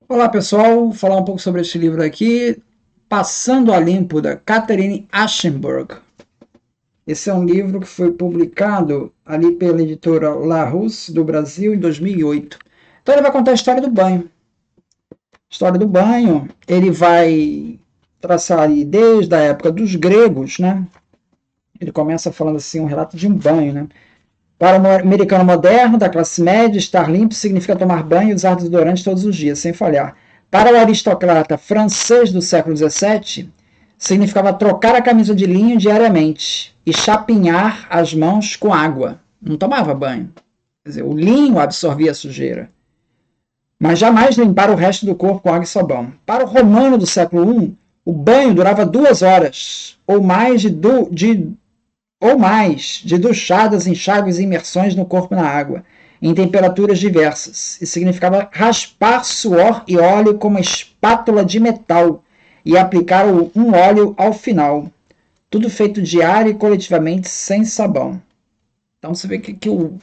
Olá pessoal, vou falar um pouco sobre este livro aqui, Passando a Limpo, da Catherine Aschenberg. Esse é um livro que foi publicado ali pela editora Larousse do Brasil em 2008. Então ele vai contar a história do banho. História do banho, ele vai traçar ali desde a época dos gregos, né? Ele começa falando assim, um relato de um banho, né? Para o americano moderno, da classe média, estar limpo significa tomar banho e usar desodorante todos os dias, sem falhar. Para o aristocrata francês do século XVII, significava trocar a camisa de linho diariamente e chapinhar as mãos com água. Não tomava banho. Quer dizer, o linho absorvia a sujeira, mas jamais limpar o resto do corpo com água e sabão. Para o romano do século I, o banho durava 2 horas, ou mais de duchadas, enxágues e imersões no corpo na água, em temperaturas diversas, e significava raspar suor e óleo com uma espátula de metal e aplicar um óleo ao final. Tudo feito diário e coletivamente sem sabão. Então você vê que o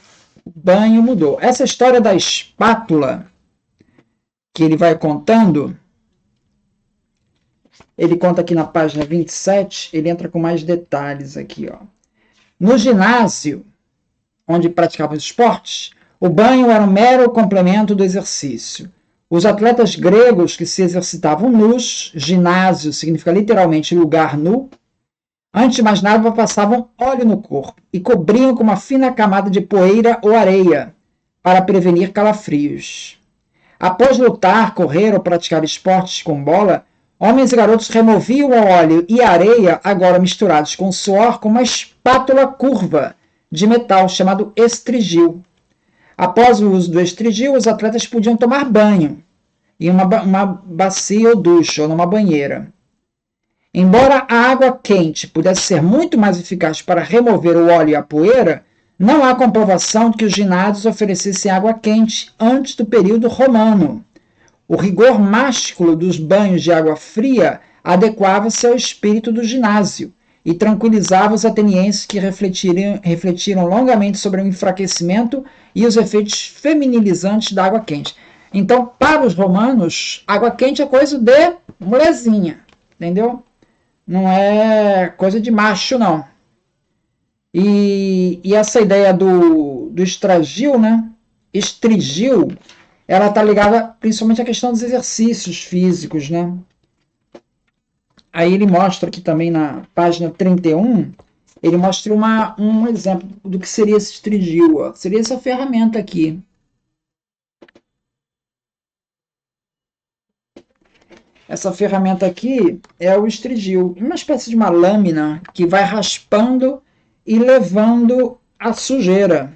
banho mudou. Essa história da espátula que ele vai contando, ele conta aqui na página 27, ele entra com mais detalhes aqui, ó. No ginásio, onde praticavam esportes, o banho era um mero complemento do exercício. Os atletas gregos que se exercitavam nus, ginásio significa literalmente lugar nu, antes de mais nada passavam óleo no corpo e cobriam com uma fina camada de poeira ou areia para prevenir calafrios. Após lutar, correr ou praticar esportes com bola, homens e garotos removiam o óleo e a areia, agora misturados com suor, com uma espátula curva de metal chamado estrigil. Após o uso do estrigil, os atletas podiam tomar banho em uma bacia ou ducha ou numa banheira. Embora a água quente pudesse ser muito mais eficaz para remover o óleo e a poeira, não há comprovação de que os ginásios oferecessem água quente antes do período romano. O rigor másculo dos banhos de água fria adequava-se ao espírito do ginásio e tranquilizava os atenienses que refletiram longamente sobre o enfraquecimento e os efeitos feminilizantes da água quente. Então, para os romanos, água quente é coisa de molezinha, entendeu? Não é coisa de macho, não. E essa ideia do estragil, né? Estrigil, ela está ligada principalmente à questão dos exercícios físicos, né? Aí ele mostra aqui também na página 31, ele mostra um exemplo do que seria esse estrigil. Ó. Seria essa ferramenta aqui. Essa ferramenta aqui é o estrigil, uma espécie de uma lâmina que vai raspando e levando a sujeira,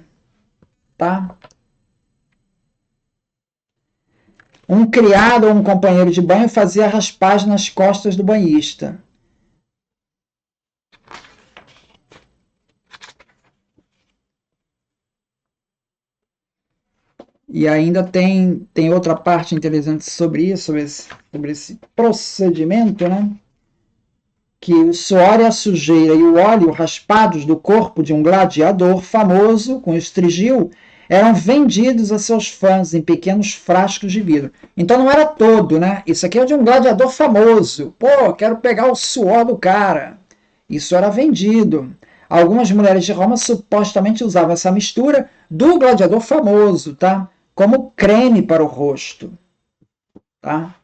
tá? Um criado ou um companheiro de banho fazia raspagem nas costas do banhista. E ainda tem outra parte interessante sobre isso, sobre esse procedimento, né? Que o suor e a sujeira e o óleo raspados do corpo de um gladiador famoso, com estrigil, eram vendidos a seus fãs em pequenos frascos de vidro. Então não era todo, né? Isso aqui é de um gladiador famoso. Pô, quero pegar o suor do cara. Isso era vendido. Algumas mulheres de Roma supostamente usavam essa mistura do gladiador famoso, tá? Como creme para o rosto, tá?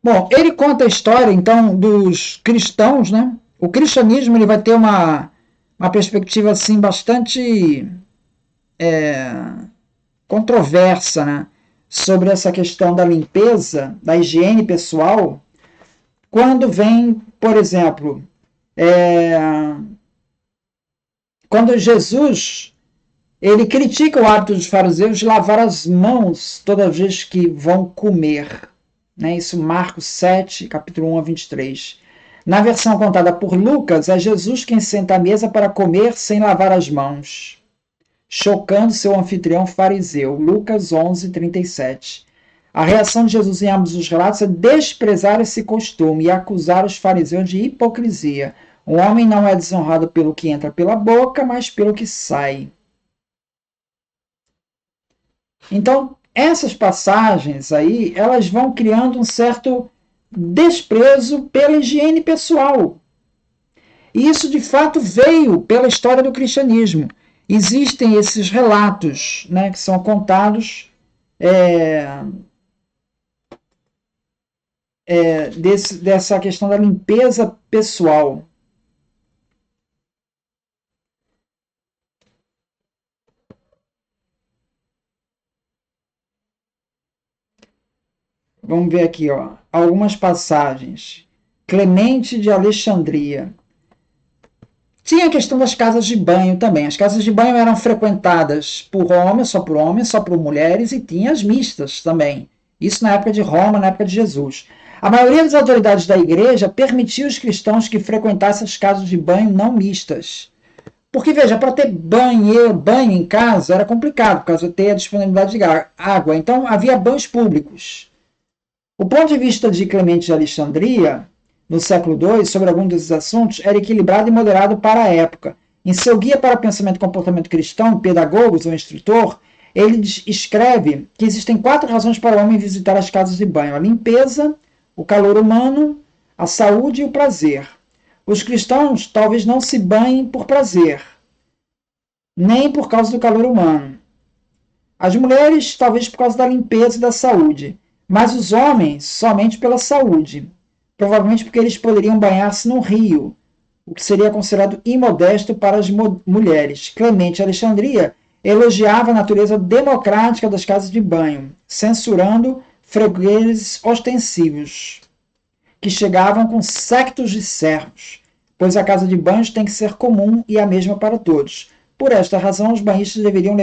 Bom, ele conta a história, então, dos cristãos, né? O cristianismo ele vai ter uma perspectiva, assim, bastante controversa, né? Sobre essa questão da limpeza, da higiene pessoal, quando vem, por exemplo, quando Jesus ele critica o hábito dos fariseus de lavar as mãos toda vez que vão comer. Né? Isso Marcos 7, capítulo 1 a 23. Na versão contada por Lucas, é Jesus quem senta à mesa para comer sem lavar as mãos, chocando seu anfitrião fariseu. Lucas 11, 37. A reação de Jesus em ambos os relatos é desprezar esse costume e acusar os fariseus de hipocrisia. O homem não é desonrado pelo que entra pela boca, mas pelo que sai. Então, essas passagens aí, elas vão criando um certo desprezo pela higiene pessoal. E isso, de fato, veio pela história do cristianismo. Existem esses relatos, né, que são contados dessa questão da limpeza pessoal. Vamos ver aqui, ó, algumas passagens. Clemente de Alexandria. Tinha a questão das casas de banho também. As casas de banho eram frequentadas por homens, só por mulheres, e tinha as mistas também. Isso na época de Roma, na época de Jesus. A maioria das autoridades da igreja permitia os cristãos que frequentassem as casas de banho não mistas. Porque, veja, para ter banho em casa era complicado, por causa de ter a disponibilidade de água. Então, havia banhos públicos. O ponto de vista de Clemente de Alexandria, no século II, sobre alguns desses assuntos, era equilibrado e moderado para a época. Em seu Guia para o Pensamento e Comportamento Cristão, Pedagogos, ou Instrutor, ele escreve que existem 4 razões para o homem visitar as casas de banho: a limpeza, o calor humano, a saúde e o prazer. Os cristãos talvez não se banhem por prazer, nem por causa do calor humano. As mulheres, talvez por causa da limpeza e da saúde, mas os homens somente pela saúde. Provavelmente porque eles poderiam banhar-se no rio, o que seria considerado imodesto para as mulheres. Clemente de Alexandria elogiava a natureza democrática das casas de banho, censurando fregueses ostensivos, que chegavam com séquitos de servos, pois a casa de banhos tem que ser comum e a mesma para todos. Por esta razão, os banhistas deveriam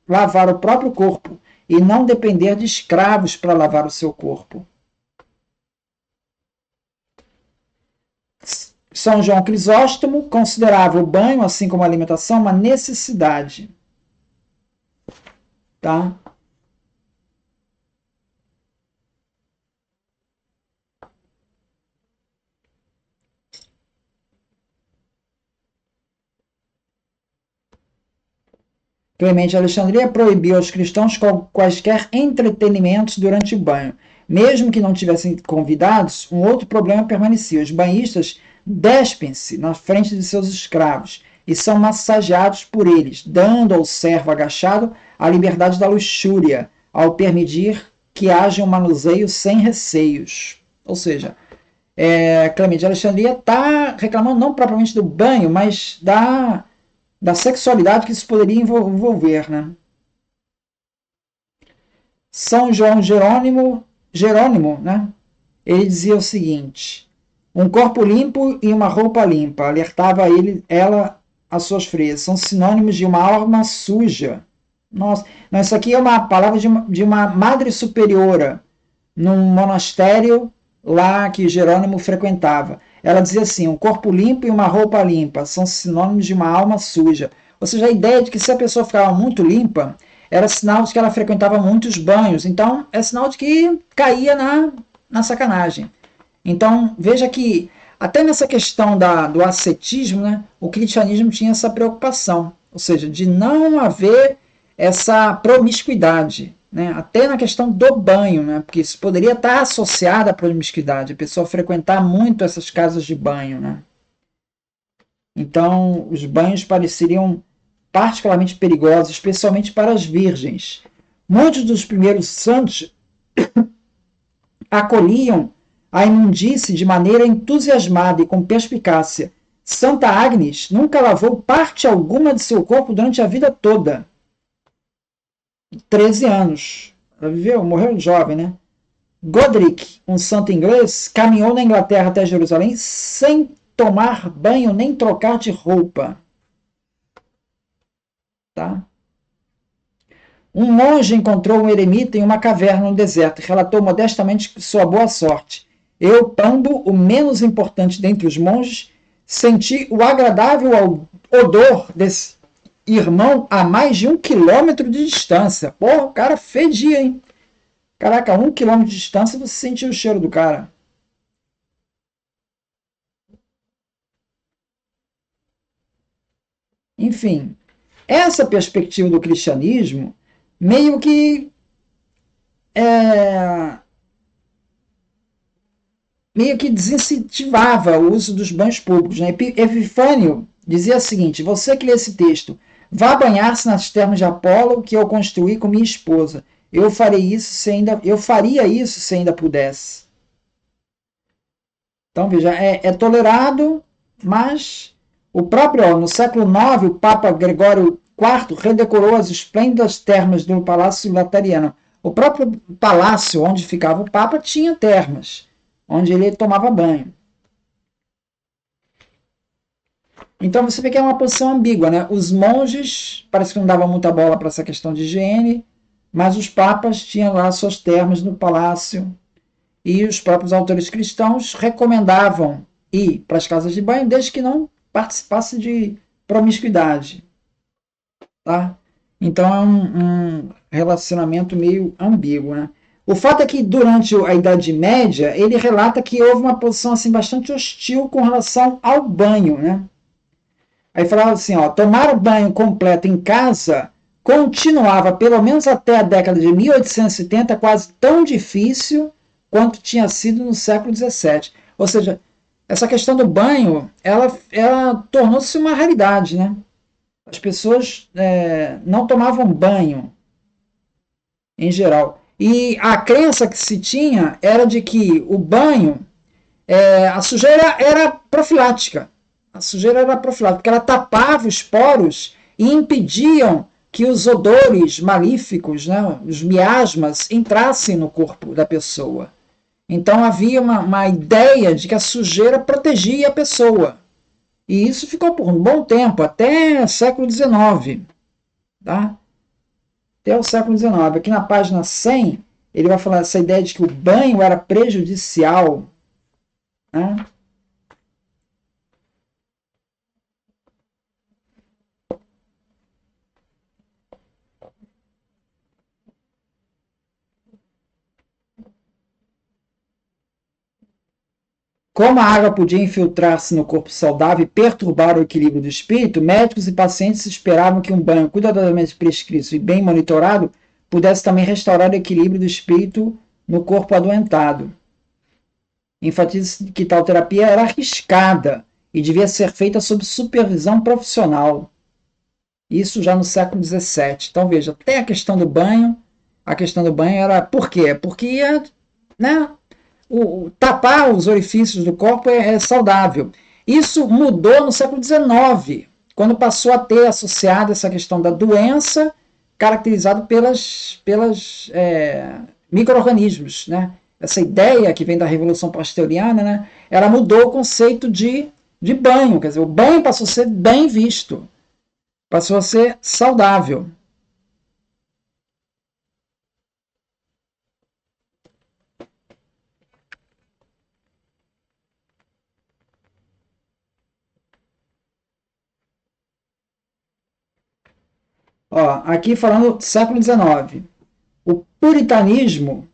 lavar o próprio corpo e não depender de escravos para lavar o seu corpo. São João Crisóstomo considerava o banho, assim como a alimentação, uma necessidade. Tá? Clemente de Alexandria proibiu aos cristãos quaisquer entretenimentos durante o banho. Mesmo que não tivessem convidados, um outro problema permanecia. Os banhistas despem-se na frente de seus escravos e são massageados por eles, dando ao servo agachado a liberdade da luxúria, ao permitir que haja um manuseio sem receios. Ou seja, Clemente de Alexandria está reclamando não propriamente do banho, mas da sexualidade que isso poderia envolver, né? São João Jerônimo, né? Ele dizia o seguinte: um corpo limpo e uma roupa limpa, alertava ela as suas freiras, são sinônimos de uma alma suja. Nossa, não, isso aqui é uma palavra de uma madre superiora num monastério lá que Jerônimo frequentava. Ela dizia assim: um corpo limpo e uma roupa limpa são sinônimos de uma alma suja. Ou seja, a ideia de que se a pessoa ficava muito limpa, era sinal de que ela frequentava muitos banhos. Então, é sinal de que caía na sacanagem. Então, veja que até nessa questão do ascetismo, né, o cristianismo tinha essa preocupação. Ou seja, de não haver essa promiscuidade. Né? Até na questão do banho, né? Porque isso poderia estar associado à promiscuidade, a pessoa frequentar muito essas casas de banho. Né? Então, os banhos pareceriam particularmente perigosos, especialmente para as virgens. Muitos dos primeiros santos acolhiam a imundície de maneira entusiasmada e com perspicácia. Santa Agnes nunca lavou parte alguma de seu corpo durante a vida toda. 13 anos. Ela morreu jovem, né? Godric, um santo inglês, caminhou na Inglaterra até Jerusalém sem tomar banho nem trocar de roupa. Tá? Um monge encontrou um eremita em uma caverna no deserto e relatou modestamente sua boa sorte. Eu, Pambo, o menos importante dentre os monges, senti o agradável odor desse irmão a mais de 1 quilômetro de distância. Porra, o cara fedia, hein? Caraca, 1 quilômetro de distância você sentiu o cheiro do cara. Enfim, essa perspectiva do cristianismo meio que meio que desincentivava o uso dos banhos públicos, né? Epifânio dizia o seguinte: você que lê esse texto, vá banhar-se nas termas de Apolo que eu construí com minha esposa. Eu faria isso se ainda pudesse. Então, veja, é tolerado, mas o próprio, no século IX, o Papa Gregório IV redecorou as esplêndidas termas do Palácio Lateriano. O próprio palácio onde ficava o Papa tinha termas, onde ele tomava banho. Então você vê que é uma posição ambígua, né? Os monges parece que não davam muita bola para essa questão de higiene, mas os papas tinham lá suas termas no palácio, e os próprios autores cristãos recomendavam ir para as casas de banho desde que não participasse de promiscuidade. Tá? Então é um relacionamento meio ambíguo. Né? O fato é que durante a Idade Média ele relata que houve uma posição assim, bastante hostil com relação ao banho. Né? Aí falava assim, ó, tomar o banho completo em casa continuava, pelo menos até a década de 1870, quase tão difícil quanto tinha sido no século XVII. Ou seja, essa questão do banho, ela tornou-se uma realidade, né? As pessoas não tomavam banho, em geral. E a crença que se tinha era de que o banho, a sujeira era profilática. A sujeira era profilática, porque ela tapava os poros e impediam que os odores malíficos, né, os miasmas, entrassem no corpo da pessoa. Então havia uma ideia de que a sujeira protegia a pessoa. E isso ficou por um bom tempo, até o século XIX. Tá? Até o século XIX. Aqui na página 100, ele vai falar essa ideia de que o banho era prejudicial. Né? Como a água podia infiltrar-se no corpo saudável e perturbar o equilíbrio do espírito, médicos e pacientes esperavam que um banho cuidadosamente prescrito e bem monitorado pudesse também restaurar o equilíbrio do espírito no corpo adoentado. Enfatiza que tal terapia era arriscada e devia ser feita sob supervisão profissional. Isso já no século XVII. Então veja, até a questão do banho era... Por quê? Porque ia... Né? Tapar os orifícios do corpo é saudável. Isso mudou no século XIX, quando passou a ter associado essa questão da doença caracterizada pelas micro-organismos. Né? Essa ideia que vem da Revolução Pasteuriana, né? Ela mudou o conceito de banho. Quer dizer, o banho passou a ser bem visto, passou a ser saudável. Ó, aqui falando do século XIX. O puritanismo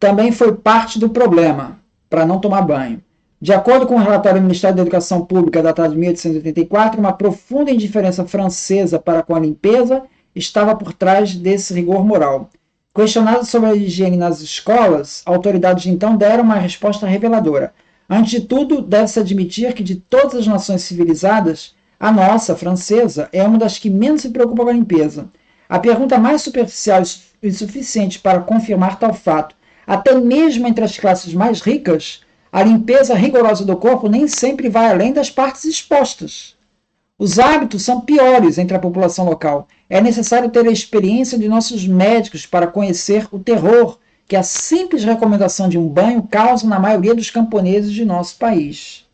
também foi parte do problema para não tomar banho. De acordo com o relatório do Ministério da Educação Pública, datado de 1884, uma profunda indiferença francesa para com a limpeza estava por trás desse rigor moral. Questionado sobre a higiene nas escolas, autoridades de então deram uma resposta reveladora. Antes de tudo, deve-se admitir que de todas as nações civilizadas, a nossa, francesa, é uma das que menos se preocupa com a limpeza. A pergunta mais superficial e suficiente para confirmar tal fato, até mesmo entre as classes mais ricas, a limpeza rigorosa do corpo nem sempre vai além das partes expostas. Os hábitos são piores entre a população local. É necessário ter a experiência de nossos médicos para conhecer o terror que a simples recomendação de um banho causa na maioria dos camponeses de nosso país.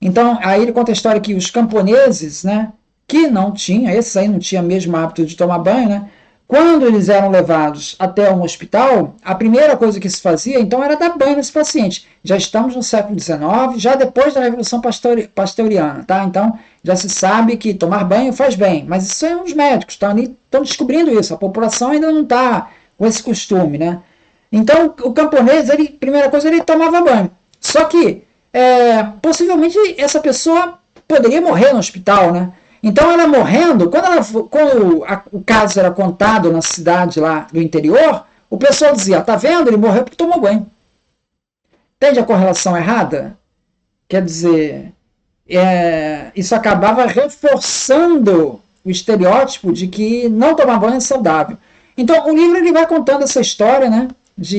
Então, aí ele conta a história que os camponeses, né, que não tinham, esses aí não tinham mesmo hábito de tomar banho, né, quando eles eram levados até um hospital, a primeira coisa que se fazia, então, era dar banho nesse paciente. Já estamos no século XIX, já depois da Revolução Pasteuriana, tá? Então, já se sabe que tomar banho faz bem, mas isso é os médicos, estão descobrindo isso, a população ainda não está com esse costume, né? Então, o camponês, primeira coisa, ele tomava banho. Só que, possivelmente, essa pessoa poderia morrer no hospital, né? Então, ela morrendo, quando o caso era contado na cidade lá do interior, o pessoal dizia, tá vendo? Ele morreu porque tomou banho. Entende a correlação errada? Quer dizer, isso acabava reforçando o estereótipo de que não tomar banho é saudável. Então, o livro ele vai contando essa história, né,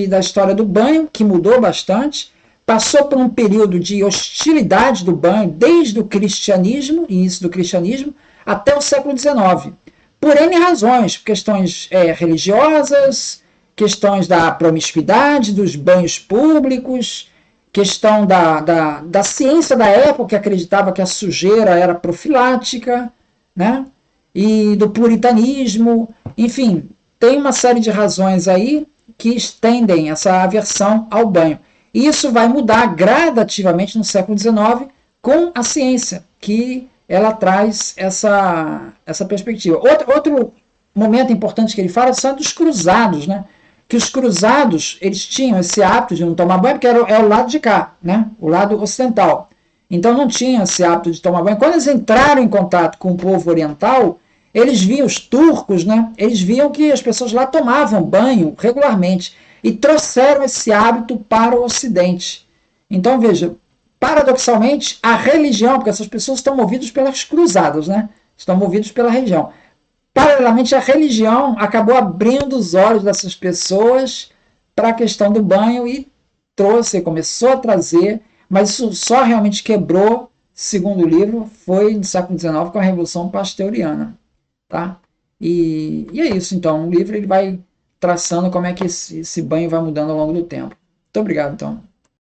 da história do banho, que mudou bastante, passou por um período de hostilidade do banho, desde o cristianismo, início do cristianismo, até o século XIX. Por N razões, questões religiosas, questões da promiscuidade, dos banhos públicos, questão da ciência da época, que acreditava que a sujeira era profilática, né? E do puritanismo, enfim, tem uma série de razões aí que estendem essa aversão ao banho. Isso vai mudar gradativamente no século XIX com a ciência, que ela traz essa perspectiva. Outro momento importante que ele fala são dos cruzados, né? Que os cruzados, eles tinham esse hábito de não tomar banho, porque é o lado de cá, né? O lado ocidental. Então não tinha esse hábito de tomar banho. Quando eles entraram em contato com o povo oriental, eles viam, os turcos, né? Eles viam que as pessoas lá tomavam banho regularmente e trouxeram esse hábito para o Ocidente. Então, veja, paradoxalmente, a religião, porque essas pessoas estão movidas pelas cruzadas, né? Estão movidas pela religião. Paralelamente, a religião acabou abrindo os olhos dessas pessoas para a questão do banho e começou a trazer, mas isso só realmente quebrou, segundo o livro, foi no século XIX com a Revolução Pasteuriana. Tá? E é isso, então. O livro ele vai traçando como é que esse banho vai mudando ao longo do tempo. Muito obrigado, então.